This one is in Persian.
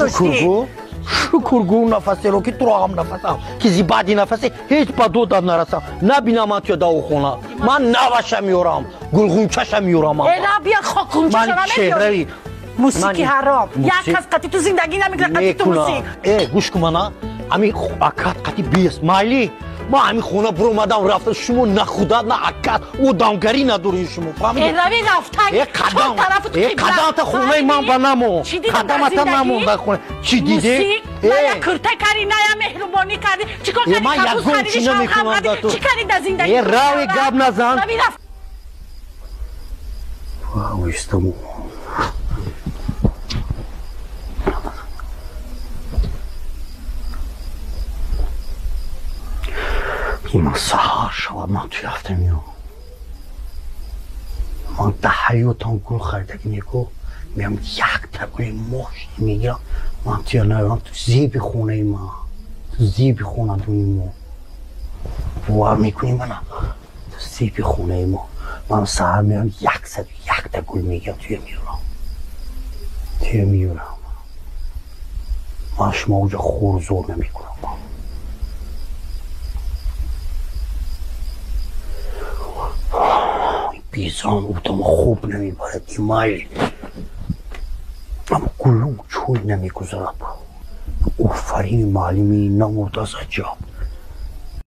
داشتی شکرگو نفسی رو که تو هم نفسم کسی بعدی نفسی هیچ با دو داد نرسم نبینم تو داو خونه من نوشم میورم گلغونچشم میورم اینا بیا خاکونچه من چهره موسیقی حرام یک کس قطی تو زندگی نمیگره قطی تو موسیقی گوش کن امی اکات قطی بیس مایلی ما همین خونه برو اومدم رفتم شما نه خدا نه اکات او دامگری ندارین شما فهمیدی روی رفتن قدم تا خونه من بنامو قدم تا نمون به خونه چی دیدی من کرته کاری نه مهربانی کردی چیکار کردی کابوس خریدی شام خریدی چی کردی در زندگی راوی گاب نزن واو استمو من سهار شود من توی هفته میام من ده حیاتم گل خریدگی نیکو میام یک تگوی ماشتی میگیرم من توی نویم تو زیبی خونه من تو زیبی خونه دونی ما باور میکنی منم تو زیبی خونه ما من سهر میام 101 تا گل میگیرم توی میورم من شما اوجا خور زور نمیکنم بیزان اوتم خوب نمیبارد ایمایل اما گلوم چوی نمیگذارد افرین معلمی نمورد از عجاب